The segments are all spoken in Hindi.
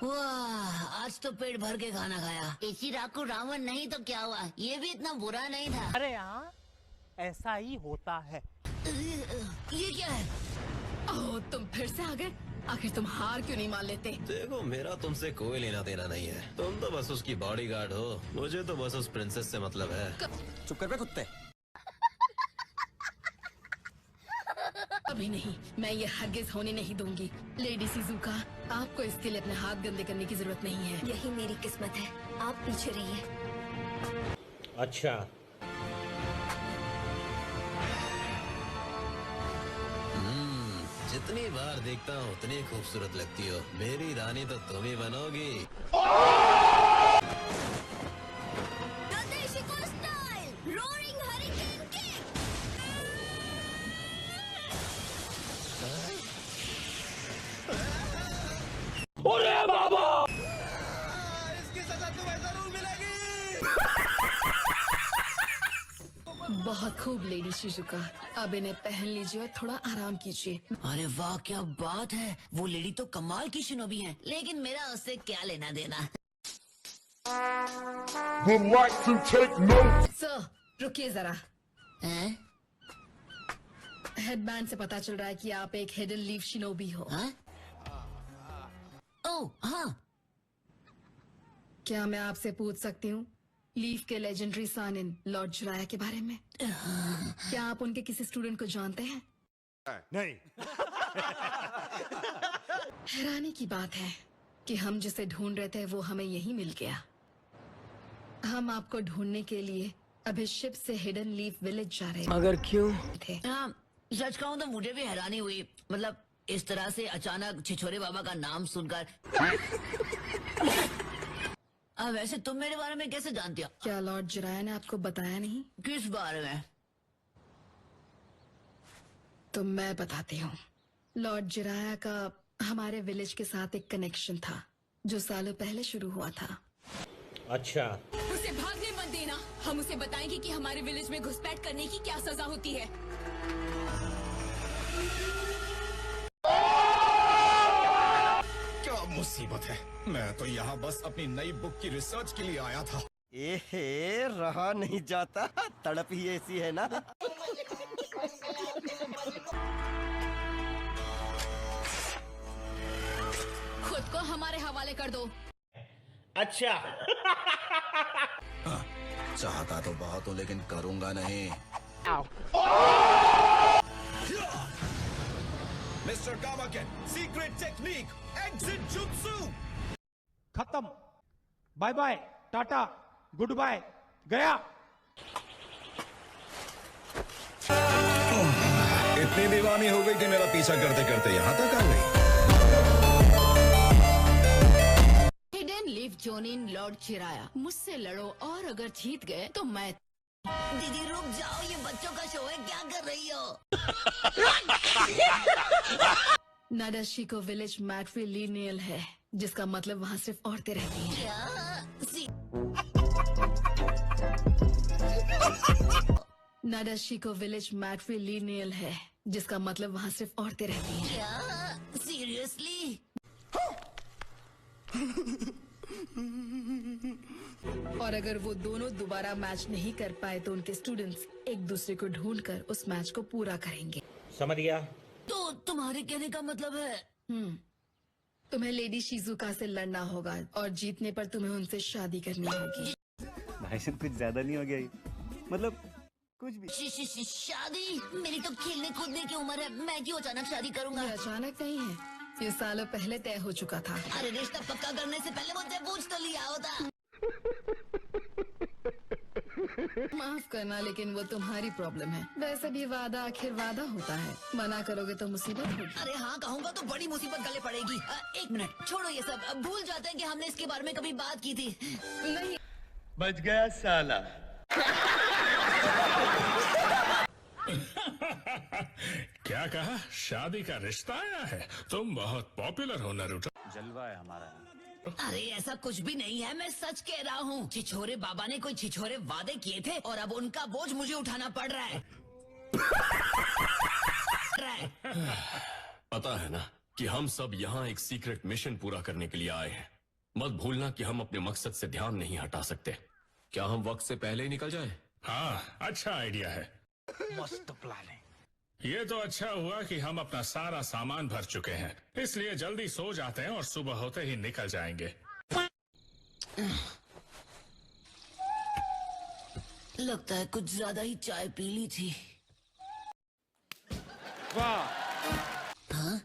वाह, आज तो पेट भर के खाना खाया। इचिराकु रावण नहीं तो क्या हुआ, ये भी इतना बुरा नहीं था। अरे हाँ, ऐसा ही होता है। ये क्या है? ओह, तुम फिर से आ गए। आखिर तुम हार क्यों नहीं मान लेते? देखो, मेरा तुमसे कोई लेना देना नहीं है। तुम तो बस उसकी बॉडीगार्ड हो, मुझे तो बस उस प्रिंसेस से मतलब है। चुप कर बे कुत्ते। अभी नहीं, मैं ये हरगिज होने नहीं दूंगी। लेडी शिजुका, आपको इसके लिए अपने हाथ गंदे करने की जरूरत नहीं है। यही मेरी किस्मत है, आप पीछे रहिए। अच्छा, जितनी बार देखता हूँ उतनी खूबसूरत लगती हो। मेरी रानी तो तुम ही बनोगी। Roaring hurricane kick. इसकी सजा तुम्हें जरूर मिलेगी। बहुत खूब लेडी शिजुका, अब इन्हें पहन लीजिए और थोड़ा आराम कीजिए। अरे वाह, क्या बात है। वो लेडी तो कमाल की शिनोबी है, लेकिन मेरा उससे क्या लेना देना। would like to take note. Sir, रुकिए जरा। हैं? हेडबैंड से पता चल रहा है कि आप एक हिडन लीफ शिनोबी हो। हाँ? ओह हाँ, क्या मैं आपसे पूछ सकती हूँ लीफ के लेजेंडरी सानिन लॉर्ड जुराया के बारे में? क्या आप उनके किसी स्टूडेंट को जानते हैं? नहीं। हैरानी की बात है कि हम जिसे ढूंढ रहे थे वो हमें यहीं मिल गया। हम आपको ढूंढने के लिए अभी शिप से हिडन लीफ विलेज जा रहे मगर क्यों? थे। हाँ, सच कहूँ तो मुझे भी हैरानी हुई। मतलब इस तरह से अचानक छिछोरे बाबा का नाम सुनकर। वैसे तुम मेरे बारे में कैसे जानती हो? क्या लॉर्ड जुराया ने आपको बताया नहीं? किस बारे में? तो मैं बताती हूँ। लॉर्ड जुराया का हमारे विलेज के साथ एक कनेक्शन था जो सालों पहले शुरू हुआ था। अच्छा, उसे भागने मत देना। हम उसे बताएंगे कि हमारे विलेज में घुसपैठ करने की क्या सजा होती है। क्या मुसीबत है। मैं तो यहाँ बस अपनी नई बुक की रिसर्च के लिए आया था। एहे, रहा नहीं जाता, तड़प ही ऐसी है ना। खुद को हमारे हवाले कर दो। अच्छा। चाहता तो बहुत हूँ लेकिन करूँगा नहीं। मिस्टर कामाकेन, सीक्रेट टेक्निक, एग्जिट जुत्सु। खत्म। Bye bye, tata, goodbye, गया। इतनी दीवानी हो गई कि मेरा पीछा करते करते यहाँ तक आ गई। हिडन लीफ जोनिन लॉर्ड चिराया, मुझसे लड़ो और अगर जीत गए तो मैं। दीदी रुक जाओ, ये बच्चों का शो है, क्या कर रही हो? नाडाशिको विलेज मैट्रिलिनियल है, जिसका मतलब वहाँ सिर्फ औरतें रहती हैं। नाडाशिको विलेज मैट्रिलिनियल है, जिसका मतलब वहाँ सिर्फ औरतें रहती हैं। क्या? सीरियसली? और अगर वो दोनों दोबारा मैच नहीं कर पाए तो उनके स्टूडेंट्स एक दूसरे को ढूंढकर उस मैच को पूरा करेंगे। समझ गया। तो तुम्हारे कहने का मतलब है? तुम्हें लेडी शिजुका से लड़ना होगा और जीतने पर तुम्हें उनसे शादी करनी होगी। भाई साहब, कुछ ज्यादा नहीं हो गया ये? मतलब कुछ भी। शादी? मेरी तो खेलने कूदने की उम्र है, मैं क्यों अचानक शादी करूंगा? ये अचानक नहीं है, ये सालों पहले तय हो चुका था। अरे रिश्ता पक्का करने से पहले मुझसे पूछ तो लिया होता। माफ करना, लेकिन वो तुम्हारी प्रॉब्लम है। वैसे भी वादा आखिर वादा होता है, मना करोगे तो मुसीबत होगी। अरे हाँ कहूँगा तो बड़ी मुसीबत गले पड़ेगी। एक मिनट छोड़ो ये सब, अब भूल जाते हैं कि हमने इसके बारे में कभी बात की थी। नहीं, बच गया साला। क्या कहा? शादी का रिश्ता आया है? तुम बहुत पॉपुलर हो नारुतो। जलवा है हमारा। अरे ऐसा कुछ भी नहीं है, मैं सच कह रहा हूँ। छिछोरे बाबा ने कोई छिछोरे वादे किए थे और अब उनका बोझ मुझे उठाना पड़ रहा है। पता है ना, कि हम सब यहाँ एक सीक्रेट मिशन पूरा करने के लिए आए हैं। मत भूलना कि हम अपने मकसद से ध्यान नहीं हटा सकते। क्या हम वक्त से पहले ही निकल जाएं? हाँ, अच्छा आइडिया है। मस्त प्लान है। ये तो अच्छा हुआ कि हम अपना सारा सामान भर चुके हैं, इसलिए जल्दी सो जाते हैं और सुबह होते ही निकल जाएंगे। लगता है कुछ ज्यादा ही चाय पी ली थी। वाह। हाँ?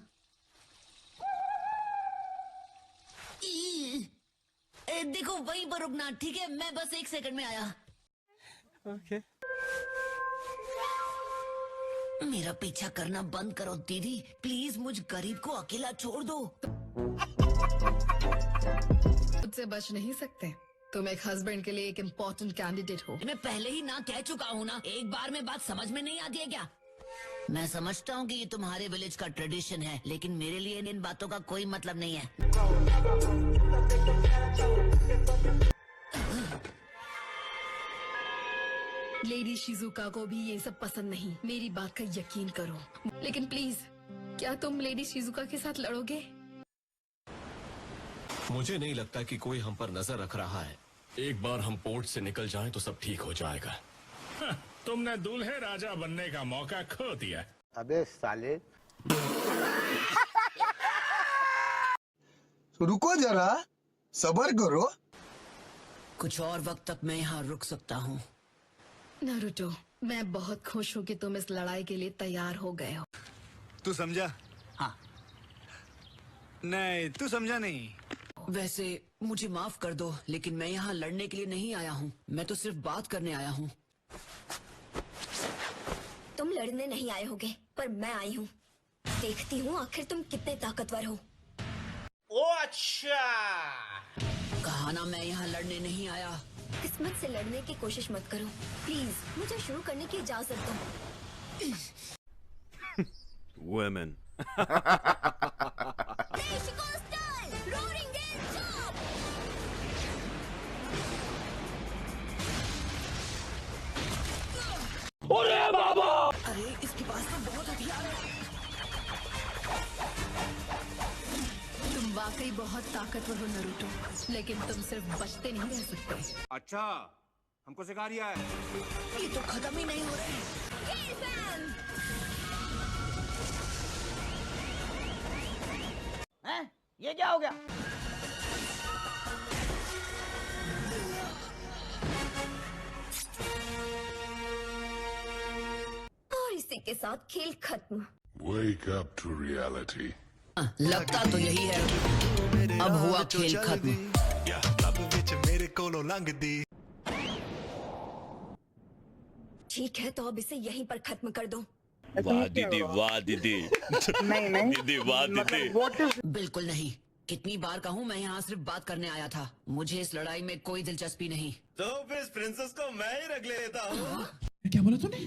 देखो वहीं पर रुकना, ठीक है? मैं बस 1 सेकंड में आया। ओके। मेरा पीछा करना बंद करो दीदी, प्लीज मुझ गरीब को अकेला छोड़ दो। मुझसे बच नहीं सकते। तुम एक हस्बैंड के लिए एक इम्पोर्टेंट कैंडिडेट हो। मैं पहले ही ना कह चुका हूँ ना, एक बार में बात समझ में नहीं आती है क्या? मैं समझता हूँ कि ये तुम्हारे विलेज का ट्रेडिशन है, लेकिन मेरे लिए इन बातों का कोई मतलब नहीं है। लेडी शिजुका को भी ये सब पसंद नहीं, मेरी बात का यकीन करो। लेकिन प्लीज, क्या तुम लेडी शिजुका के साथ लड़ोगे? मुझे नहीं लगता कि कोई हम पर नजर रख रहा है। एक बार हम पोर्ट से निकल जाएं तो सब ठीक हो जाएगा। हाँ, तुमने दूल्हे राजा बनने का मौका खो दिया। अबे साले। रुको जरा, सब्र करो। कुछ और वक्त तक मैं यहाँ रुक सकता हूँ। नारुतो, मैं बहुत खुश हूँ कि तुम इस लड़ाई के लिए तैयार हो गए हो। तू समझा? हाँ। नहीं, तू समझा नहीं। वैसे मुझे माफ कर दो, लेकिन मैं यहाँ लड़ने के लिए नहीं आया हूँ। मैं तो सिर्फ बात करने आया हूँ। तुम लड़ने नहीं आए होगे, पर मैं आई हूँ। देखती हूँ आखिर तुम कितने ताकतवर हो। ओ अच्छा। कहा ना मैं यहाँ लड़ने नहीं आया। किस्मत से लड़ने की कोशिश मत करो प्लीज। मुझे शुरू करने की इजाजत दो। Women. अरे इसके पास तो बहुत हथियार है। तुम वाकई बहुत ताकतवर हो नारुतो, लेकिन तुम सिर्फ बचते नहीं रह सकते। अच्छा, हमको सिखा रिया है। ये तो खत्म ही नहीं हो रहे। हैं? ये क्या हो गया? और इसी के साथ खेल खत्म। Wake up to reality. लगता तो यही है। अब हुआ खेल खत्म। ठीक है, तो अब इसे यहीं पर खत्म कर दो। वाह दीदी, वाह दीदी। नहीं दीदी, वाह दीदी। बिल्कुल नहीं। कितनी बार कहूँ, मैं यहाँ सिर्फ बात करने आया था। मुझे इस लड़ाई में कोई दिलचस्पी नहीं। तो फिर प्रिंसेस को मैं ही रख लेता हूँ। क्या बोला तूने?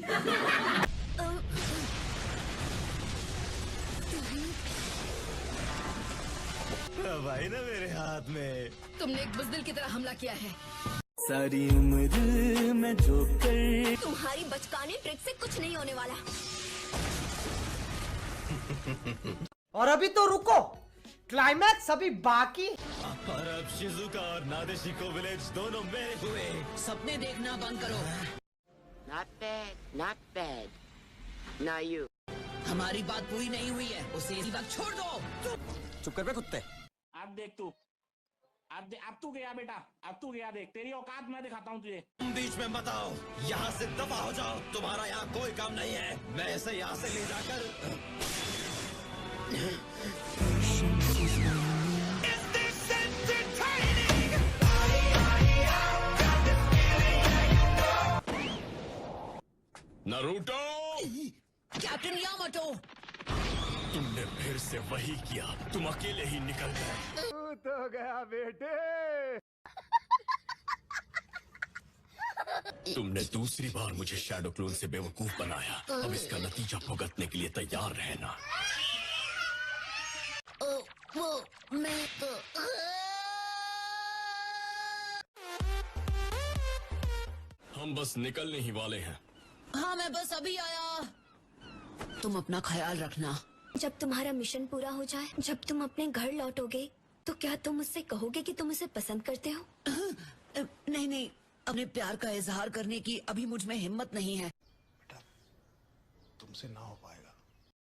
भाई ना मेरे हाथ में। तुमने एक बुज़दिल की तरह हमला किया है। सारी उम्र में जो कर। तुम्हारी बचकाने ट्रिक से कुछ नहीं होने वाला। और अभी तो रुको, क्लाइमैक्स अभी बाकी। और अब शिजुका और नादेशिको विलेज दोनों मेरे हुए। सपने देखना बंद करो। Not bad, not bad. Now you. हमारी बात पूरी नहीं हुई है, उसे इसी वक्त छोड़ दो। चुप कर बे कुत्ते। अब देख तू, अब तू गया बेटा, अब तू गया। देख तेरी औकात मैं दिखाता हूँ तुझे। तुम बीच में मत आओ, यहाँ से दफा हो जाओ। तुम्हारा यहाँ कोई काम नहीं है। मैं इसे यहाँ से ले जाकर नारुतो। कैप्टन यामाटो, तुमने फिर से वही किया। तुम अकेले ही निकल गए। तो गया बेटे। तुमने दूसरी बार मुझे शैडो क्लोन से बेवकूफ बनाया। अब इसका नतीजा भुगतने के लिए तैयार रहना। वो मैं तो हम बस निकलने ही वाले हैं। हाँ, मैं बस अभी आया। तुम अपना ख्याल रखना। जब तुम्हारा मिशन पूरा हो जाए, जब तुम अपने घर लौटोगे, तो क्या तुम मुझसे कहोगे कि तुम उसे पसंद करते हो? नहीं नहीं, अपने प्यार का इजहार करने की अभी मुझ में हिम्मत नहीं है। तुमसे ना हो पाएगा।